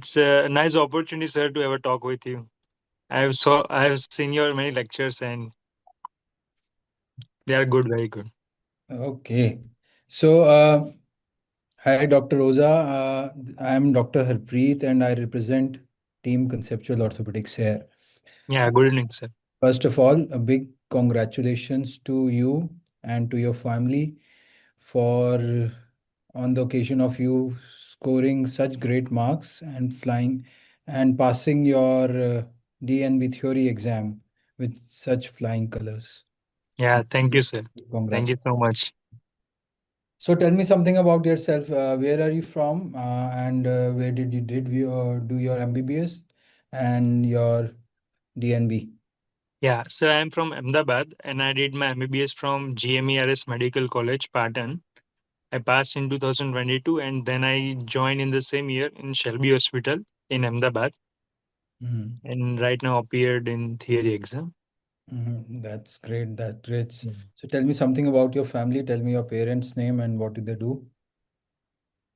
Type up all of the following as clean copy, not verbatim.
It's a nice opportunity, sir, to have a talk with you. I have seen your many lectures and they are good, very good. Okay. So, hi, Dr. Oza. I am Dr. Harpreet and I represent Team Conceptual Orthopedics here. Yeah, good evening, sir. First of all, a big congratulations to you and to your family for on the occasion of you scoring such great marks and flying and passing your DNB theory exam with such flying colors. Yeah, thank you, sir. Thank you Congratulations. so much. So tell me something about yourself. Where are you from, and where did you do your MBBS and your DNB? Yeah, sir, I am from Ahmedabad and I did my MBBS from GMERS Medical College, Patan. I passed in 2022 and then I joined in the same year in Shelby Hospital in Ahmedabad Mhm. and right now appeared in theory exam. That's great. That's great. Yeah. So tell me something about your family. Tell me your parents' name and what do they do?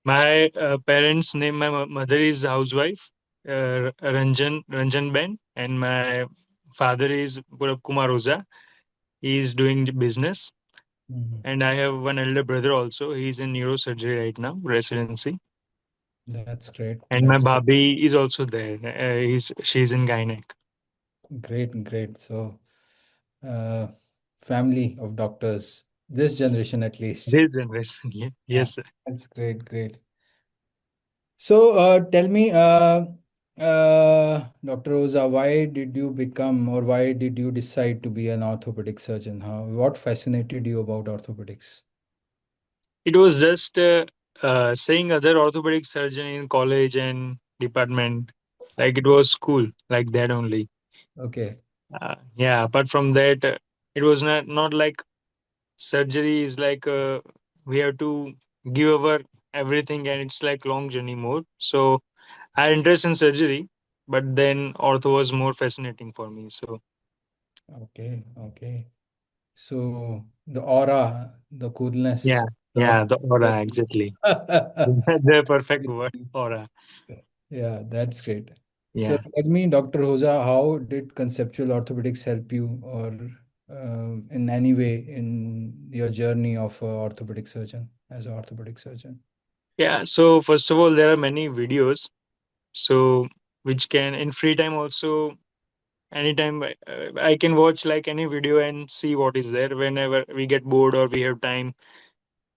My parents' name, my mother is housewife, Ranjan Ben, and my father is Purab Kumar Oza. He is doing the business, Mhm. and I have one elder brother also. He's in neurosurgery right now, residency, That's great. and my That's bhabhi is also there. She's in gynec. great. Great. So, uh, family of doctors, this generation at least. This generation, yeah. Yeah, Yes, sir. that's great. Great. So, tell me, Dr. Oza, why did you become or why did you decide to be an orthopedic surgeon? What fascinated you about orthopedics? It was just saying other orthopedic surgeon in college and department, like it was cool, like that only. Okay, Yeah, apart from that, it was not like surgery is like we have to give over everything and it's like long journey more. So I had interest in surgery, but then ortho was more fascinating for me. So okay. So, the aura, the yeah, coolness, the yeah, the aura orthopedics. exactly. The perfect word, aura. Yeah, that's great. So Yeah. tell me, Dr. Hoza, how did conceptual orthopedics help you or in any way in your journey of a orthopedic surgeon as an orthopedic surgeon? Yeah. So first of all, there are many videos. So which can in free time also anytime I can watch like any video and see what is there whenever we get bored or we have time.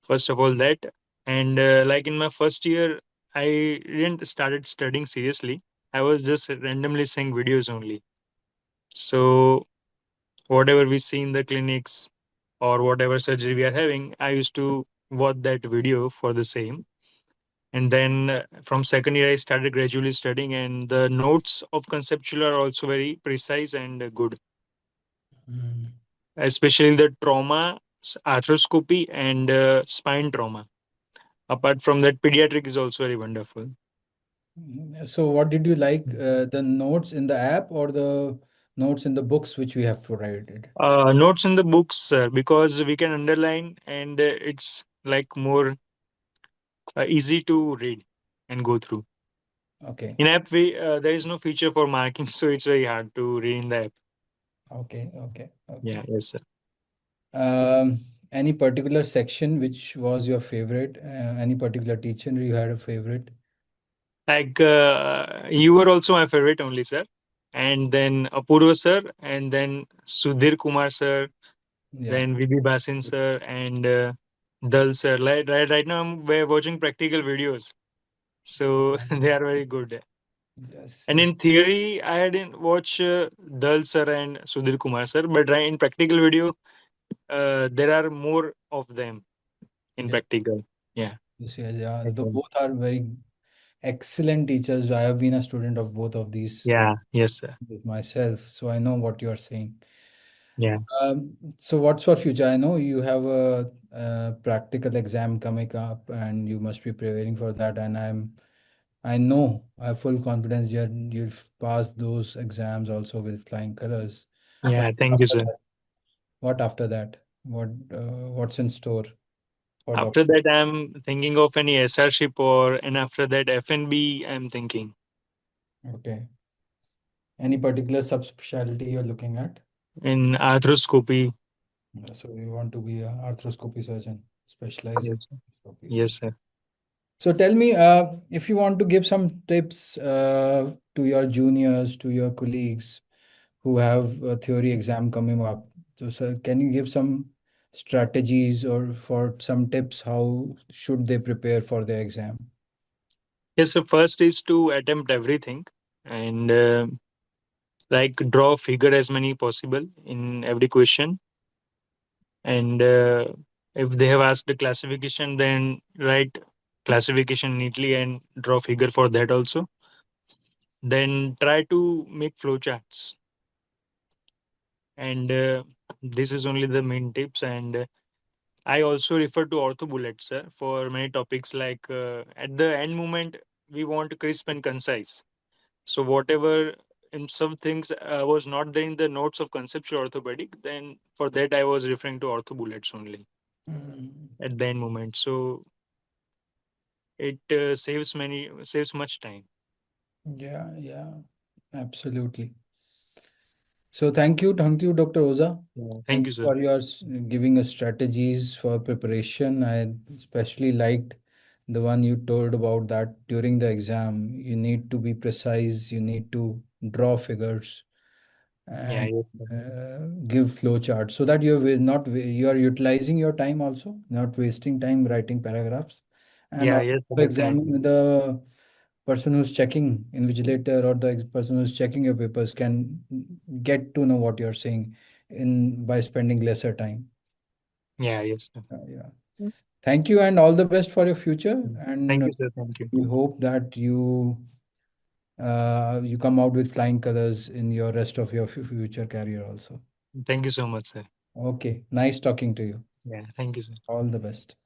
First of all, that and like in my first year, I didn't started studying seriously. I was just randomly seeing videos only. So whatever we see in the clinics or whatever surgery we are having, I used to watch that video for the same. And then from second year, I started gradually studying, and the notes of conceptual are also very precise and good, Mm. especially the trauma, arthroscopy, and spine trauma. Apart from that, pediatric is also very wonderful. So what did you like, the notes in the app or the notes in the books which we have provided? Notes in the books, because we can underline and it's like more easy to read and go through. Okay, In app, we there is no feature for marking, so it's very hard to read in the app. okay. Yeah, yes, sir. Any particular section which was your favorite? Any particular teacher you had a favorite? Like you were also my favorite only, sir. And then Apurva sir, and then Sudhir Kumar sir, Yeah. then VB Basin sir, and Dal sir. Right now, we're watching practical videos, so they are very good. Yes, And yes. in theory, I didn't watch Dal sir and Sudhir Kumar sir, but right in practical video, there are more of them in Yeah. practical. Yeah. Yeah. The Okay. both are very excellent teachers. I have been a student of both of these Yeah. Yes, sir. myself, so I know what you are saying. Yeah. So what's for future? I know you have a practical exam coming up, and you must be preparing for that. And I know I have full confidence that you'll pass those exams also with flying colors. But Yeah. Thank you, after sir. that, what after that? What's in store for After doctor? that, I'm thinking of any SR ship or and after that FNB, I'm thinking. Okay. Any particular subspecialty you're looking at? in arthroscopy. So you want to be a arthroscopy surgeon, specialize in Yes, arthroscopy. yes, sir. So tell me, if you want to give some tips to your juniors, to your colleagues who have a theory exam coming up, so sir, can you give some strategies or for some tips how should they prepare for the exam? Yes, so first is to attempt everything and like draw figure as many possible in every question. And if they have asked the classification, then write classification neatly and draw figure for that also. Then try to make flowcharts. And this is only the main tips. And I also refer to ortho bullets, sir, for many topics like at the end moment, we want crisp and concise. So whatever in some things was not there in the notes of conceptual orthopedic, then for that I was referring to ortho bullets only Mm, at the end moment. So it saves much time. yeah, yeah, absolutely. So thank you, Dr. Oza. Yeah. Thank Thank you, you sir. for your giving us strategies for preparation. I especially liked the one you told about that during the exam, you need to be precise, you need to draw figures Yeah, and yes, sir. give flow charts so that not you are utilizing your time also, not wasting time writing paragraphs, and Yeah, also yes, sir, definitely. examining the person who's checking invigilator or the person who's checking your papers can get to know what you're saying in by spending lesser time. Yeah, yes, sir. Yeah. Thank you and all the best for your future, Thank and you, sir. Thank you. we hope that you come out with flying colors in your rest of your future career also. Thank you so much, sir. Okay, nice talking to you. Yeah, thank you, sir. All the best.